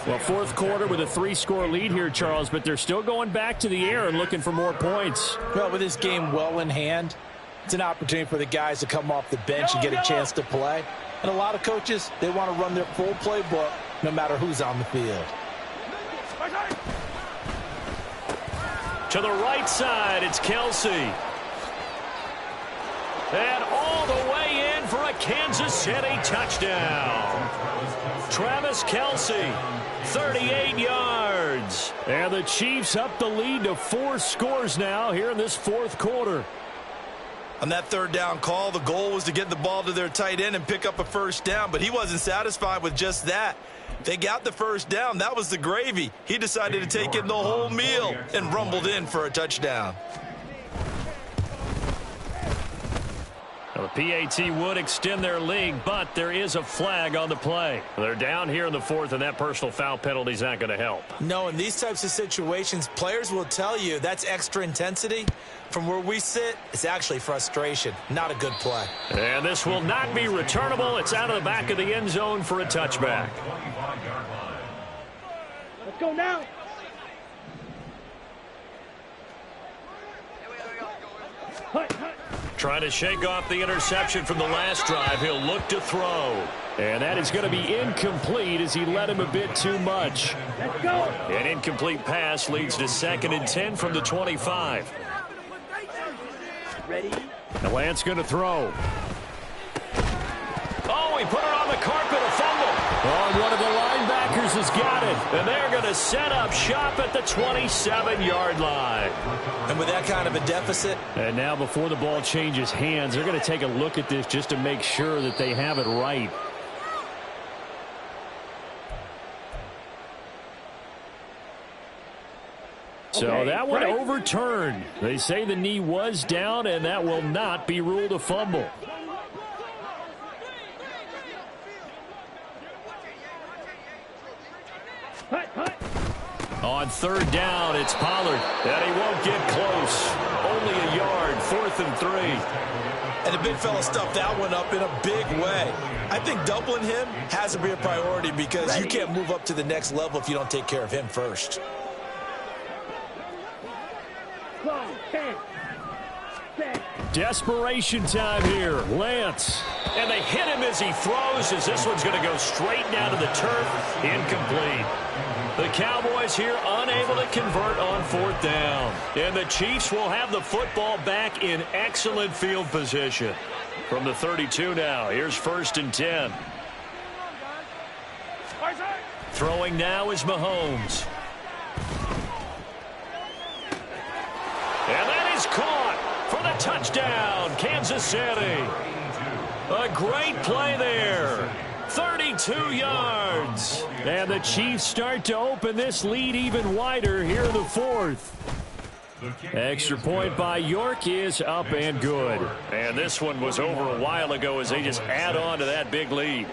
[SPEAKER 6] Well, 4th quarter with a 3-score lead here, Charles, but they're still going back to the air and looking for more points.
[SPEAKER 3] Well, with this game well in hand, it's an opportunity for the guys to come off the bench and get a chance to play. And a lot of coaches, they want to run their full playbook no matter who's on the field.
[SPEAKER 1] To the right side, it's Kelce. And all the way in for a Kansas City touchdown. Travis Kelce, 38 yards.
[SPEAKER 6] And the Chiefs up the lead to 4 scores now here in this 4th quarter.
[SPEAKER 3] On that 3rd down call, the goal was to get the ball to their tight end and pick up a 1st down, but he wasn't satisfied with just that. They got the 1st down. That was the gravy. He decided to take in the whole meal and rumbled in for a touchdown.
[SPEAKER 1] Now, the PAT would extend their lead, but there is a flag on the play. They're down here in the 4th, and that personal foul penalty is not going to help.
[SPEAKER 3] No, in these types of situations, players will tell you that's extra intensity. From where we sit, it's actually frustration. Not a good play.
[SPEAKER 1] And this will not be returnable. It's out of the back of the end zone for a touchback.
[SPEAKER 4] Let's go now.
[SPEAKER 1] Trying to shake off the interception from the last drive. He'll look to throw.
[SPEAKER 6] And that is going to be incomplete as he led him a bit too much.
[SPEAKER 4] Let's go.
[SPEAKER 1] An incomplete pass leads to 2nd and 10 from the 25.
[SPEAKER 4] Ready.
[SPEAKER 6] And Lance going to throw.
[SPEAKER 1] Oh, he put it on the carpet, a fumble.
[SPEAKER 6] Oh, one of the linebackers has got it.
[SPEAKER 1] And they're going to set up shop at the 27-yard line.
[SPEAKER 3] And with that kind of a deficit.
[SPEAKER 6] And now before the ball changes hands, they're going to take a look at this just to make sure that they have it right. So that one overturned. They say the knee was down, and that will not be ruled a fumble. On 3rd down, it's Pollard.
[SPEAKER 1] And he won't get close. Only a yard, 4th and 3.
[SPEAKER 3] And the big fella stuffed that one up in a big way. I think doubling him has to be a priority because you can't move up to the next level if you don't take care of him first.
[SPEAKER 6] Desperation time here. Lance.
[SPEAKER 1] And they hit him as he throws, as this one's going to go straight down to the turf. Incomplete. The Cowboys here unable to convert on 4th down. And the Chiefs will have the football back in excellent field position. From the 32 now, here's 1st and 10. Throwing now is Mahomes. And that is caught for the touchdown, Kansas City. A great play there. 32 yards.
[SPEAKER 6] And the Chiefs start to open this lead even wider here in the 4th. Extra point by York is up and good.
[SPEAKER 1] And this one was over a while ago as they just add on to that big lead.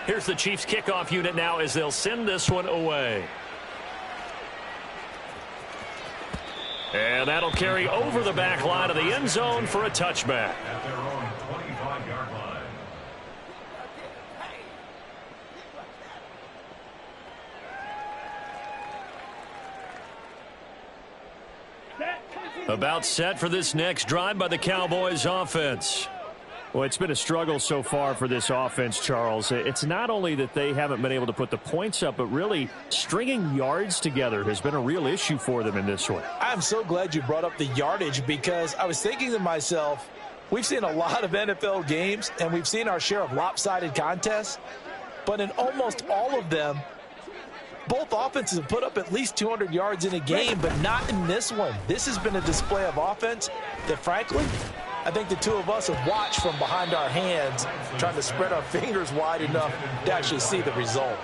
[SPEAKER 1] Here's the Chiefs kickoff unit now as they'll send this one away. And that'll carry over the back line of the end zone for a touchback.
[SPEAKER 2] At their own 25-yard line.
[SPEAKER 1] About set for this next drive by the Cowboys offense.
[SPEAKER 6] Well, it's been a struggle so far for this offense, Charles. It's not only that they haven't been able to put the points up, but really stringing yards together has been a real issue for them in this one.
[SPEAKER 3] I'm so glad you brought up the yardage, because I was thinking to myself, we've seen a lot of NFL games, and we've seen our share of lopsided contests, but in almost all of them, both offenses have put up at least 200 yards in a game, but not in this one. This has been a display of offense that, frankly, I think the two of us have watched from behind our hands, trying to spread our fingers wide enough to actually see the result.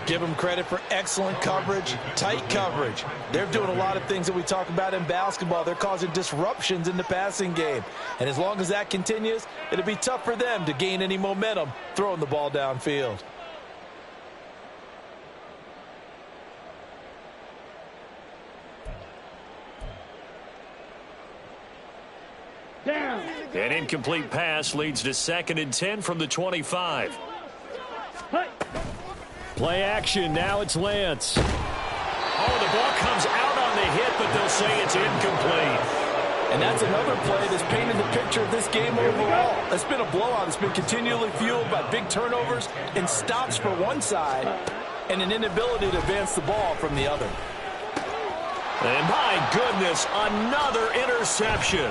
[SPEAKER 3] Give them credit for excellent coverage, tight coverage. They're doing a lot of things that we talk about in basketball. They're causing disruptions in the passing game. And as long as that continues, it'll be tough for them to gain any momentum throwing the ball downfield.
[SPEAKER 4] Down.
[SPEAKER 1] An incomplete pass leads to 2nd and 10 from the 25.
[SPEAKER 4] Hey.
[SPEAKER 6] Play action. Now it's Lance.
[SPEAKER 1] Oh, the ball comes out on the hit, but they'll say it's incomplete.
[SPEAKER 3] And that's another play that's painted the picture of this game overall. It's been a blowout. It's been continually fueled by big turnovers and stops for one side and an inability to advance the ball from the other.
[SPEAKER 1] And my goodness, another interception.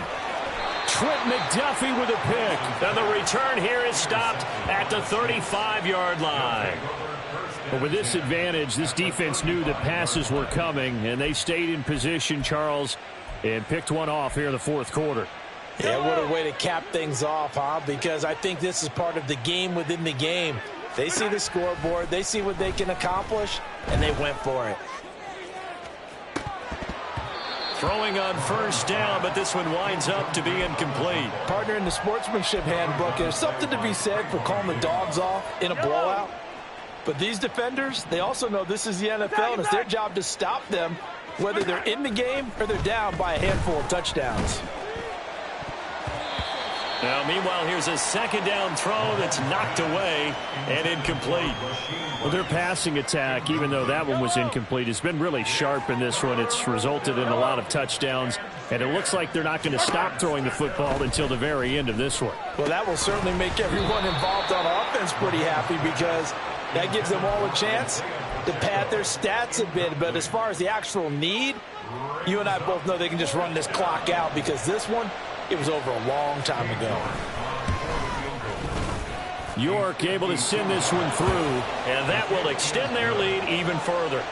[SPEAKER 6] Trent McDuffie with a pick.
[SPEAKER 1] And the return here is stopped at the 35-yard line.
[SPEAKER 6] But with this advantage, this defense knew that passes were coming, and they stayed in position, Charles, and picked one off here in the 4th quarter.
[SPEAKER 3] Yeah, what a way to cap things off, huh? Because I think this is part of the game within the game. They see the scoreboard, they see what they can accomplish, and they went for it.
[SPEAKER 1] Throwing on 1st down, but this one winds up to be incomplete.
[SPEAKER 3] Partner, in the sportsmanship handbook, there's something to be said for calling the dogs off in a blowout. But these defenders, they also know this is the NFL, and it's their job to stop them, whether they're in the game or they're down by a handful of touchdowns.
[SPEAKER 1] Now, meanwhile, here's a 2nd down throw that's knocked away and incomplete.
[SPEAKER 6] Well, their passing attack, even though that one was incomplete, has been really sharp in this one. It's resulted in a lot of touchdowns, and it looks like they're not going to stop throwing the football until the very end of this one.
[SPEAKER 3] Well, that will certainly make everyone involved on offense pretty happy, because that gives them all a chance to pad their stats a bit. But as far as the actual need, you and I both know they can just run this clock out, because this one, it was over a long time ago.
[SPEAKER 6] York able to send this one through,
[SPEAKER 1] and that will extend their lead even further.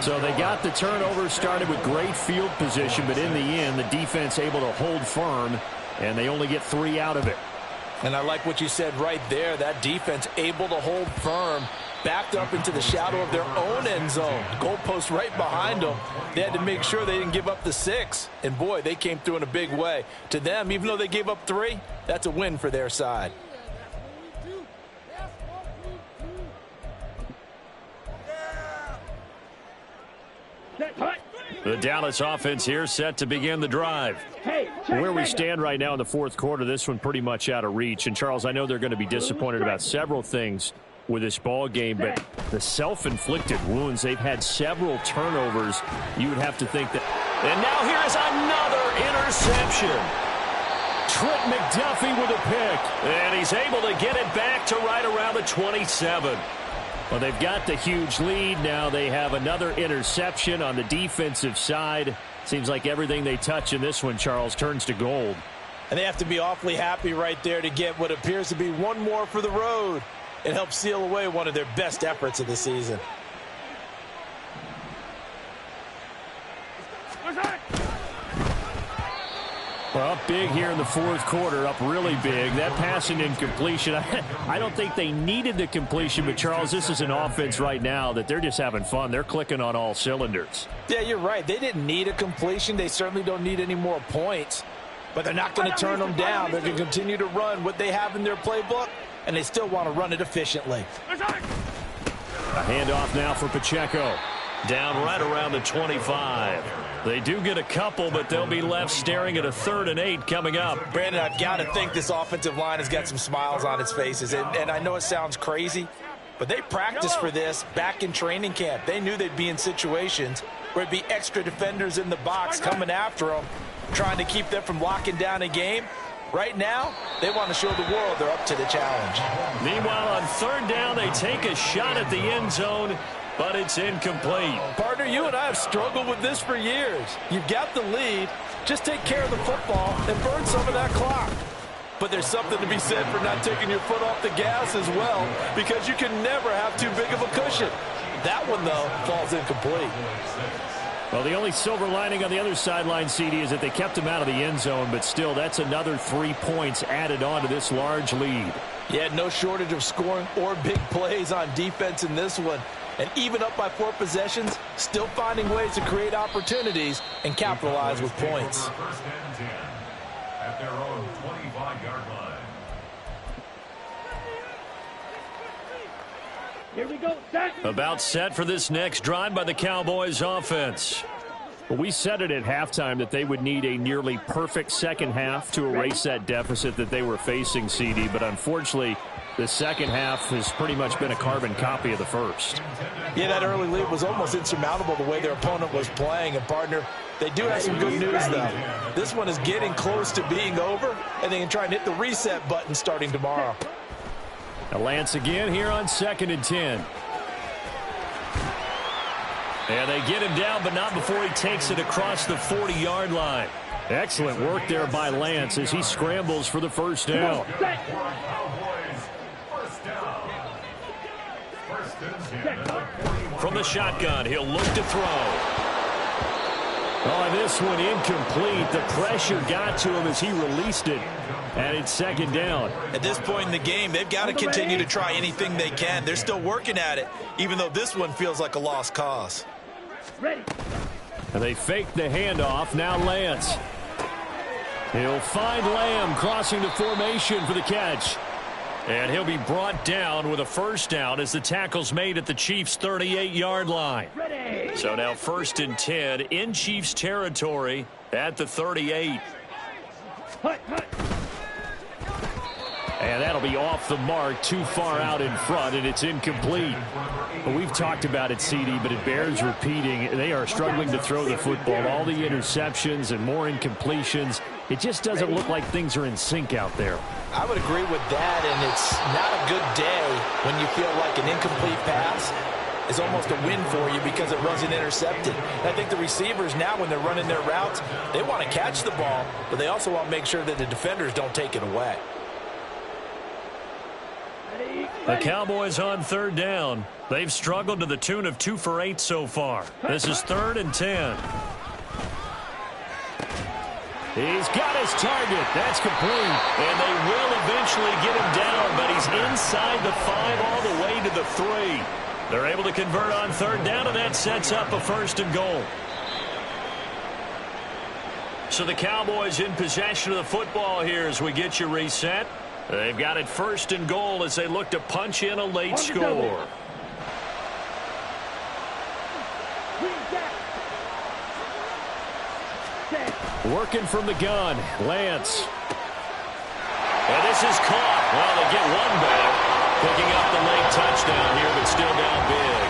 [SPEAKER 6] So they got the turnover started with great field position, but in the end, the defense able to hold firm, and they only get 3 out of it.
[SPEAKER 3] And I like what you said right there. That defense able to hold firm, backed up into the shadow of their own end zone. Goalpost right behind them. They had to make sure they didn't give up the 6. And, boy, they came through in a big way. To them, even though they gave up 3, that's a win for their side.
[SPEAKER 1] The Dallas offense here set to begin the drive.
[SPEAKER 6] Where we stand right now in the 4th quarter, this one pretty much out of reach. And, Charles, I know they're going to be disappointed about several things with this ball game, but the self-inflicted wounds, they've had several turnovers. You would have to think that.
[SPEAKER 1] And now here is another interception.
[SPEAKER 6] Trent McDuffie with a pick.
[SPEAKER 1] And he's able to get it back to right around the 27.
[SPEAKER 6] Well, they've got the huge lead. Now they have another interception on the defensive side. Seems like everything they touch in this one, Charles, turns to gold.
[SPEAKER 3] And they have to be awfully happy right there to get what appears to be one more for the road. It helps seal away one of their best efforts of the season.
[SPEAKER 6] Well, up big here in the fourth quarter, up really big. That pass and incompletion, I don't think they needed the completion, but, Charles, this is an offense right now that they're just having fun. They're clicking on all cylinders.
[SPEAKER 3] Yeah, you're right. They didn't need a completion. They certainly don't need any more points, but they're not going to turn them down. They're going to continue to run what they have in their playbook, and they still want to run it efficiently.
[SPEAKER 6] A handoff now for Pacheco.
[SPEAKER 1] Down right around the 25. They do get a couple, but they'll be left staring at a 3rd and 8 coming up.
[SPEAKER 3] Brandon, I've got to think this offensive line has got some smiles on its faces. And I know it sounds crazy, but they practiced for this back in training camp. They knew they'd be in situations where it'd be extra defenders in the box coming after them, trying to keep them from locking down a game. Right now, they want to show the world they're up to the challenge.
[SPEAKER 1] Meanwhile, on 3rd down, they take a shot at the end zone, but it's incomplete.
[SPEAKER 5] Partner, you and I have struggled with this for years. You've got the lead. Just take care of the football and burn some of that clock. But there's something to be said for not taking your foot off the gas as well, because you can never have too big of a cushion. That one, though, falls incomplete.
[SPEAKER 6] Well, the only silver lining on the other sideline, CD, is that they kept him out of the end zone, but still, that's another 3 points added on to this large lead.
[SPEAKER 3] Yeah, no shortage of scoring or big plays on defense in this one. And even up by 4 possessions, still finding ways to create opportunities and capitalize with points.
[SPEAKER 2] First and 10 at their own 25-yard line.
[SPEAKER 4] Here we go, set.
[SPEAKER 1] About set for this next drive by the Cowboys offense.
[SPEAKER 6] Well, we said it at halftime that they would need a nearly perfect second half to erase that deficit that they were facing, CD, but unfortunately, the second half has pretty much been a carbon copy of the first.
[SPEAKER 3] Yeah, that early lead was almost insurmountable the way their opponent was playing. And, partner, they do have some good news, though. This one is getting close to being over, and they can try and hit the reset button starting tomorrow.
[SPEAKER 6] Now Lance again here on 2nd and 10.
[SPEAKER 1] And they get him down, but not before he takes it across the 40-yard line.
[SPEAKER 6] Excellent work there by Lance as he scrambles for the first down.
[SPEAKER 1] From the shotgun, he'll look to throw.
[SPEAKER 6] Oh, this one incomplete. The pressure got to him as he released it. And it's 2nd down.
[SPEAKER 3] At this point in the game, they've got to continue to try anything they can. They're still working at it, even though this one feels like a lost cause.
[SPEAKER 4] Ready.
[SPEAKER 6] And they fake the handoff. Now Lance. He'll find Lamb crossing the formation for the catch.
[SPEAKER 1] And he'll be brought down with a first down as the tackle's made at the Chiefs' 38-yard line.
[SPEAKER 4] Ready.
[SPEAKER 1] So now 1st and 10 in Chiefs territory at the 38.
[SPEAKER 4] Hut, hut.
[SPEAKER 6] And that'll be off the mark, too far out in front, and it's incomplete. Well, we've talked about it, CD, but it bears repeating. They are struggling to throw the football. All the interceptions and more incompletions. It just doesn't look like things are in sync out there.
[SPEAKER 3] I would agree with that, and it's not a good day when you feel like an incomplete pass is almost a win for you because it wasn't intercepted. And I think the receivers now, when they're running their routes, they want to catch the ball, but they also want to make sure that the defenders don't take it away.
[SPEAKER 1] The Cowboys on 3rd down. They've struggled to the tune of 2 for 8 so far. This is 3rd and 10.
[SPEAKER 6] He's got his target. That's complete.
[SPEAKER 1] And they will eventually get him down, but he's inside the 5 all the way to the 3. They're able to convert on 3rd down, and that sets up a 1st and goal. So the Cowboys in possession of the football here as we get you reset. They've got it 1st and goal as they look to punch in a late score.
[SPEAKER 6] Working from the gun, Lance.
[SPEAKER 1] And this is caught. Well, they get one back. Picking up the late touchdown here, but still down big.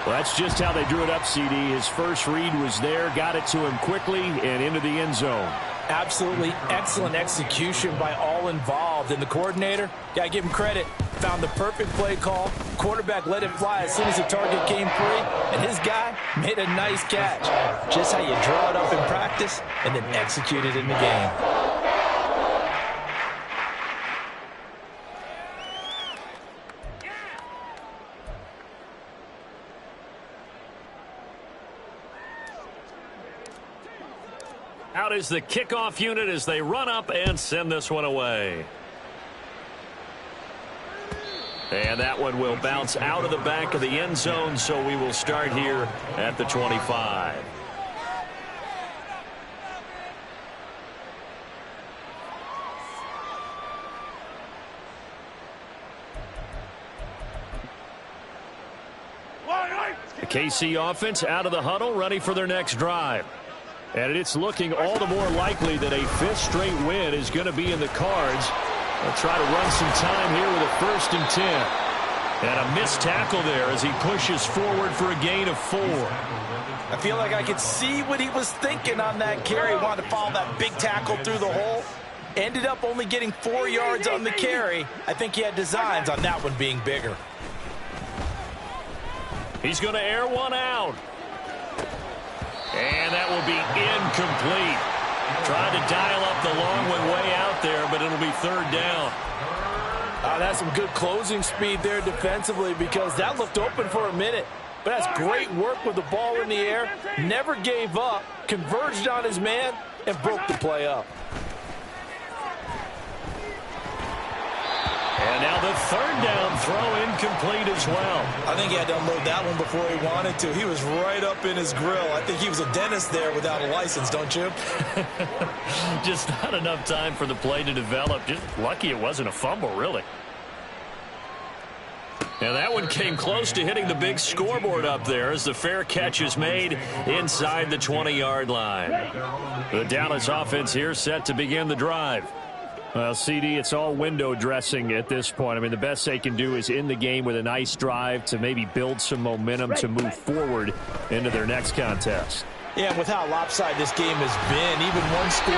[SPEAKER 6] Well, that's just how they drew it up, CD. His first read was there, got it to him quickly, and into the end zone.
[SPEAKER 3] Absolutely excellent execution by all involved. And the coordinator, gotta give him credit, found the perfect play call. Quarterback let it fly as soon as the target came free, and his guy made a nice catch. Just how you draw it up in practice and then execute it in the game.
[SPEAKER 1] Out is the kickoff unit as they run up and send this one away. And that one will bounce out of the back of the end zone, so we will start here at the 25. The KC offense out of the huddle, ready for their next drive. And it's looking all the more likely that a fifth straight win is going to be in the cards. They'll try to run some time here with a 1st and 10. And a missed tackle there as he pushes forward for a gain of 4.
[SPEAKER 3] I feel like I could see what he was thinking on that carry. He wanted to follow that big tackle through the hole. Ended up only getting 4 yards on the carry. I think he had designs on that one being bigger.
[SPEAKER 1] He's going to air one out. And that will be incomplete. Tried to dial up the long one way out there, but it'll be 3rd down.
[SPEAKER 3] That's some good closing speed there defensively because that looked open for a minute. But that's great work with the ball in the air. Never gave up, converged on his man, and broke the play up.
[SPEAKER 1] And now the 3rd down throw incomplete as well.
[SPEAKER 3] I think he had to unload that one before he wanted to. He was right up in his grill. I think he was a dentist there without a license, don't you?
[SPEAKER 1] Just not enough time for the play to develop. Just lucky it wasn't a fumble, really. And that one came close to hitting the big scoreboard up there as the fair catch is made inside the 20-yard line. The Dallas offense here set to begin the drive. Well, CD, it's all window dressing at this point. I mean, the best they can do is end the game with a nice drive to maybe build some momentum to move forward into their next contest.
[SPEAKER 3] Yeah, and with how lopsided this game has been, even one score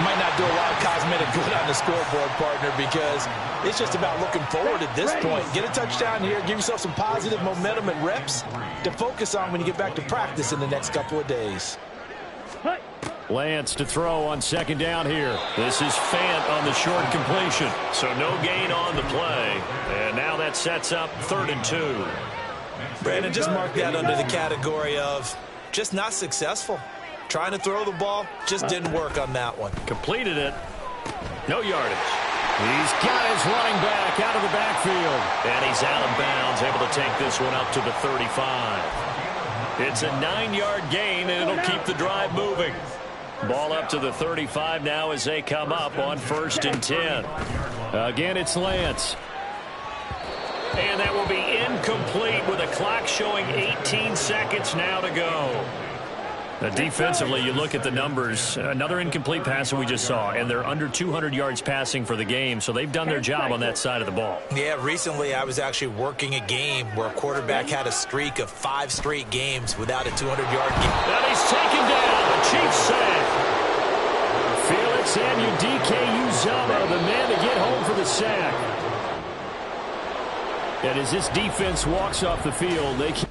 [SPEAKER 3] might not do a lot of cosmetic good on the scoreboard, partner, because it's just about looking forward at this point. Get a touchdown here, give yourself some positive momentum and reps to focus on when you get back to practice in the next couple of days.
[SPEAKER 1] Lance to throw on 2nd down here. This is Fant on the short completion. So no gain on the play. And now that sets up 3rd and 2.
[SPEAKER 3] Brandon, just mark that under the category of just not successful. Trying to throw the ball, just didn't work on that one. Completed it.
[SPEAKER 1] No yardage. He's got his running back out of the backfield. And he's out of bounds, able to take this one up to the 35. It's a 9-yard gain, and it'll keep the drive moving. Ball up to the 35 now as they come up on 1st and 10. Again, it's Lance. And that will be incomplete with a clock showing 18 seconds now to go. Defensively, you look at the numbers. Another incomplete pass that we just saw, and they're under 200 yards passing for the game, so they've done their job on that side of the ball.
[SPEAKER 3] Yeah, recently I was actually working a game where a quarterback had a streak of 5 straight games without a 200-yard game.
[SPEAKER 1] And he's taken down. The Chiefs sack. Felix Anudike-Uzomah, the man to get home for the sack. And as this defense walks off the field, they can